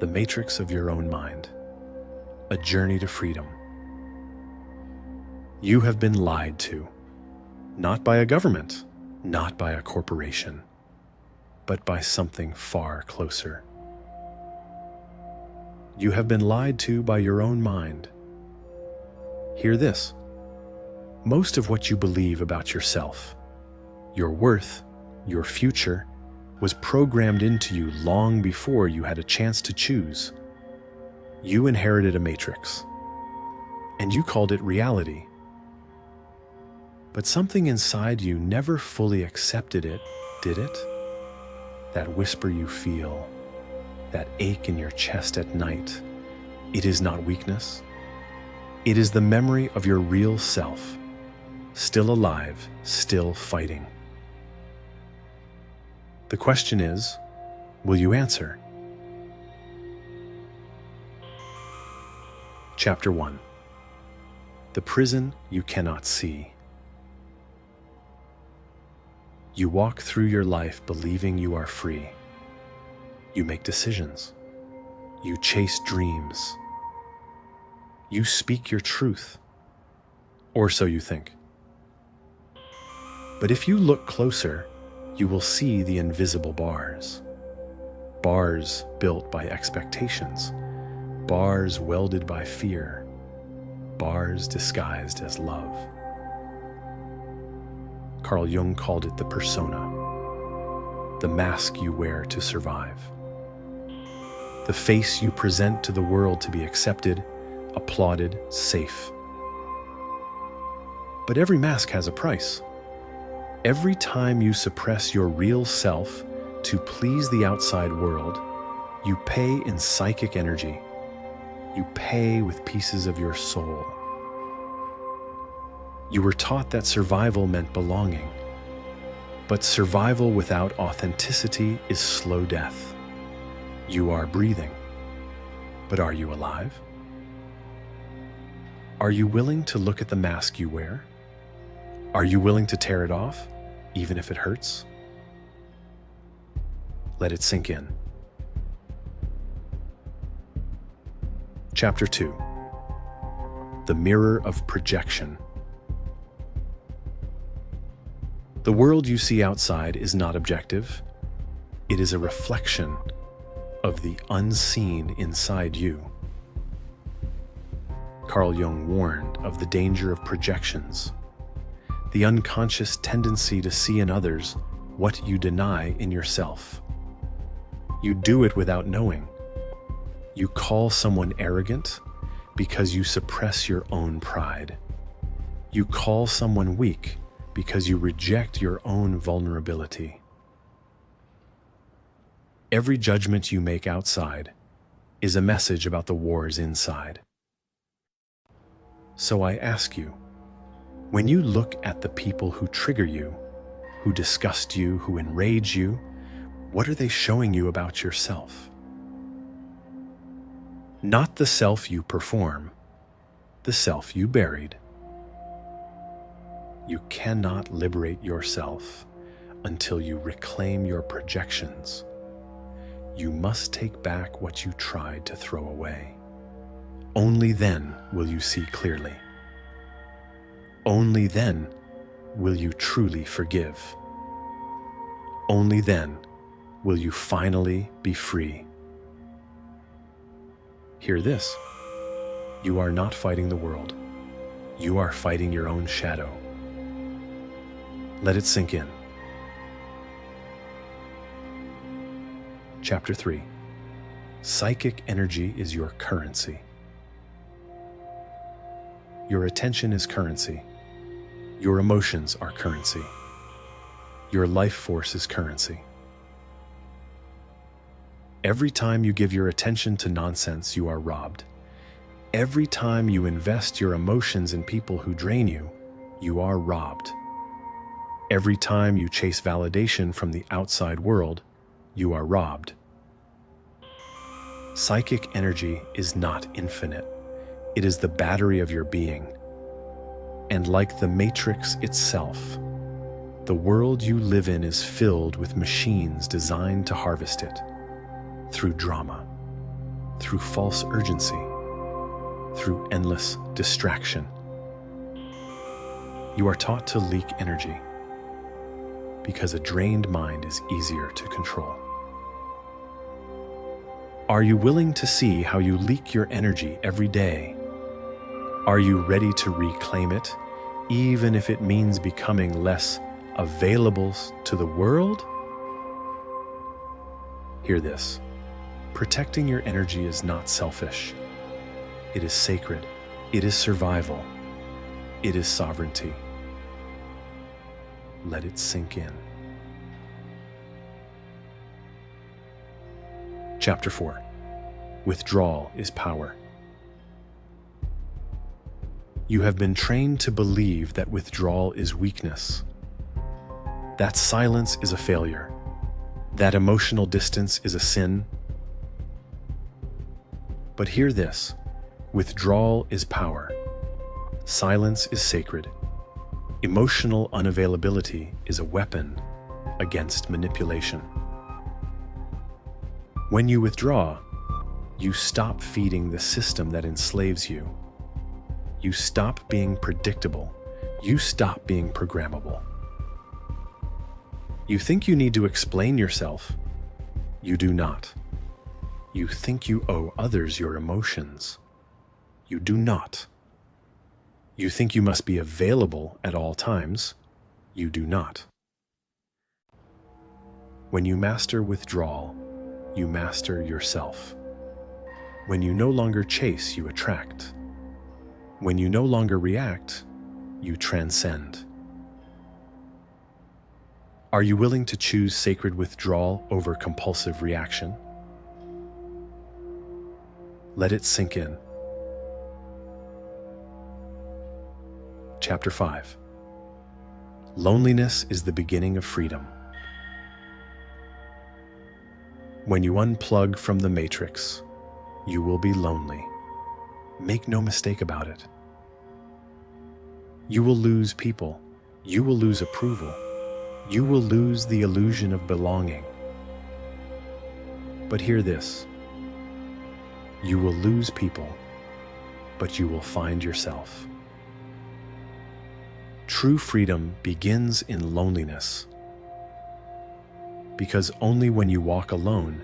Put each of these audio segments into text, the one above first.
the matrix of your own mind, a journey to freedom. You have been lied to, not by a government, not by a corporation, but by something far closer. You have been lied to by your own mind. Hear this. Most of what you believe about yourself, your worth, your future, was programmed into you long before you had a chance to choose. You inherited a matrix, and you called it reality. But something inside you never fully accepted it, did it? That whisper you feel, that ache in your chest at night, it is not weakness. It is the memory of your real self, still alive, still fighting. The question is, will you answer? Chapter 1. The prison you cannot see. You walk through your life believing you are free. You make decisions. You chase dreams. You speak your truth. Or so you think. But if you look closer, you will see the invisible bars. Bars built by expectations. Bars welded by fear. Bars disguised as love. Jung called it the persona, the mask you wear to survive, the face you present to the world to be accepted, applauded, safe. But every mask has a price. Every time you suppress your real self to please the outside world, you pay in psychic energy. You pay with pieces of your soul. You were taught that survival meant belonging. But survival without authenticity is slow death. You are breathing. But are you alive? Are you willing to look at the mask you wear? Are you willing to tear it off, even if it hurts? Let it sink in. Chapter 2. The mirror of projection. The world you see outside is not objective. It is a reflection of the unseen inside you. Jung warned of the danger of projections, the unconscious tendency to see in others what you deny in yourself. You do it without knowing. You call someone arrogant because you suppress your own pride. You call someone weak because you reject your own vulnerability. Every judgment you make outside is a message about the wars inside. So I ask you, when you look at the people who trigger you, who disgust you, who enrage you, what are they showing you about yourself? Not the self you perform, the self you buried. You cannot liberate yourself until you reclaim your projections. You must take back what you tried to throw away. Only then will you see clearly. Only then will you truly forgive. Only then will you finally be free. Hear this. You are not fighting the world. You are fighting your own shadow. Let it sink in. Chapter 3. Psychic energy is your currency. Your attention is currency. Your emotions are currency. Your life force is currency. Every time you give your attention to nonsense, you are robbed. Every time you invest your emotions in people who drain you, you are robbed. Every time you chase validation from the outside world, you are robbed. Psychic energy is not infinite. It is the battery of your being. And like the matrix itself, the world you live in is filled with machines designed to harvest it through drama. through false urgency, through endless distraction. You are taught to leak energy because a drained mind is easier to control. Are you willing to see how you leak your energy every day? Are you ready to reclaim it, even if it means becoming less available to the world? Hear this. Protecting your energy is not selfish. It is sacred. It is survival. It is sovereignty. Let it sink in. Chapter 4. Withdrawal is power. You have been trained to believe that withdrawal is weakness, that silence is a failure, that emotional distance is a sin. But hear this, withdrawal is power. Silence is sacred. Emotional unavailability is a weapon against manipulation. When you withdraw, you stop feeding the system that enslaves you. You stop being predictable. You stop being programmable. You think you need to explain yourself. You do not. You think you owe others your emotions. You do not. You think you must be available at all times. You do not. When you master withdrawal, you master yourself. When you no longer chase, you attract. When you no longer react, you transcend. Are you willing to choose sacred withdrawal over compulsive reaction? Let it sink in. Chapter 5. Loneliness is the beginning of freedom. When you unplug from the matrix, you will be lonely. Make no mistake about it. You will lose people. You will lose approval. You will lose the illusion of belonging. But hear this. You will lose people, but you will find yourself. True freedom begins in loneliness, because only when you walk alone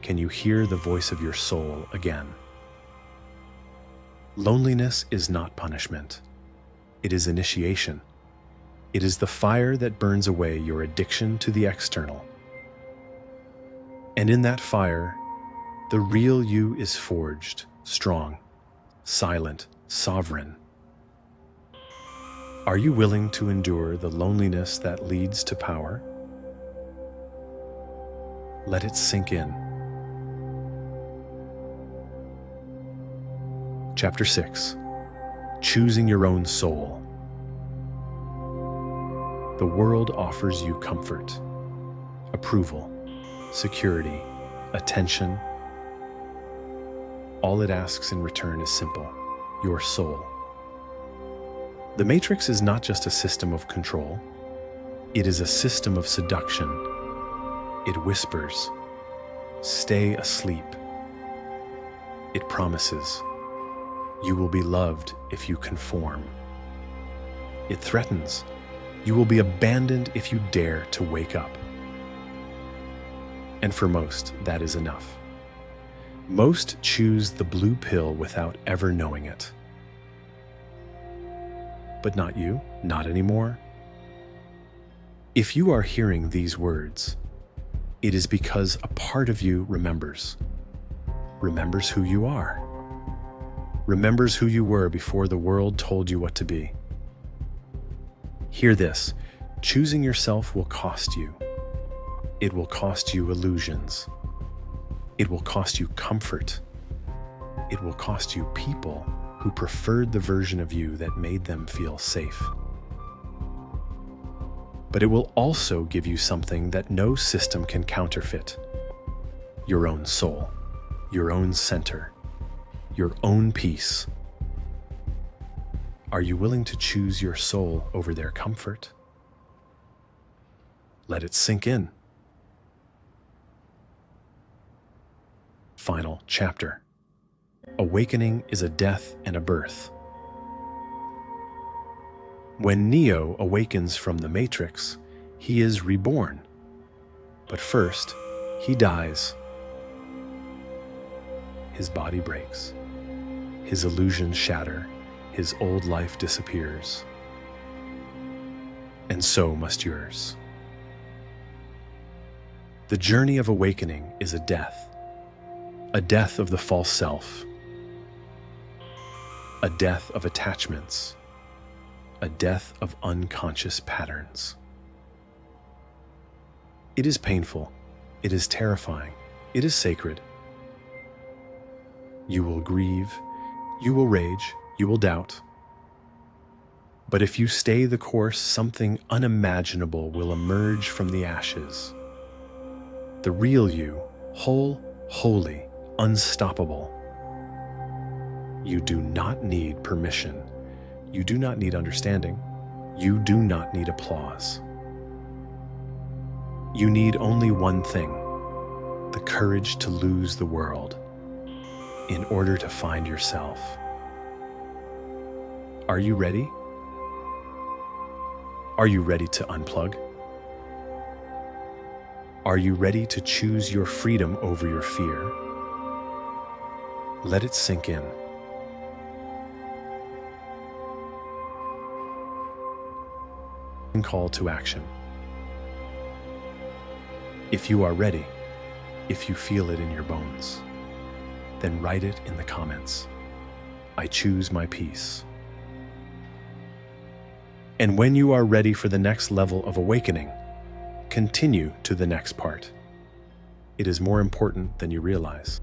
can you hear the voice of your soul again. Loneliness is not punishment. It is initiation. It is the fire that burns away your addiction to the external. And in that fire, the real you is forged, strong, silent, sovereign. Are you willing to endure the loneliness that leads to power? Let it sink in. Chapter 6. Choosing your own soul. The world offers you comfort, approval, security, attention. All it asks in return is simple: your soul. The Matrix is not just a system of control. It is a system of seduction. It whispers, "Stay asleep." It promises, "You will be loved if you conform." It threatens, "You will be abandoned if you dare to wake up." And for most, that is enough. Most choose the blue pill without ever knowing it. But not you, not anymore. If you are hearing these words, it is because a part of you remembers who you are, remembers who you were before the world told you what to be. Hear this, choosing yourself will cost you. It will cost you illusions. It will cost you comfort. It will cost you people who preferred the version of you that made them feel safe. But it will also give you something that no system can counterfeit: your own soul, your own center, your own peace. Are you willing to choose your soul over their comfort? Let it sink in. final chapter. Awakening is a death and a birth. When Neo awakens from the Matrix, he is reborn. But first, he dies. His body breaks. His illusions shatter. His old life disappears. And so must yours. The journey of awakening is a death of the false self, a death of attachments, a death of unconscious patterns. It is painful, it is terrifying, it is sacred. You will grieve, you will rage, you will doubt. But if you stay the course, something unimaginable will emerge from the ashes. The real you, whole, holy, unstoppable. You do not need permission. You do not need understanding. You do not need applause. You need only one thing: the courage to lose the world in order to find yourself. Are you ready? Are you ready to unplug? Are you ready to choose your freedom over your fear? Let it sink in. Call to action. If you are ready, if you feel it in your bones, then write it in the comments. I choose my peace. And when you are ready for the next level of awakening, continue to the next part. It is more important than you realize.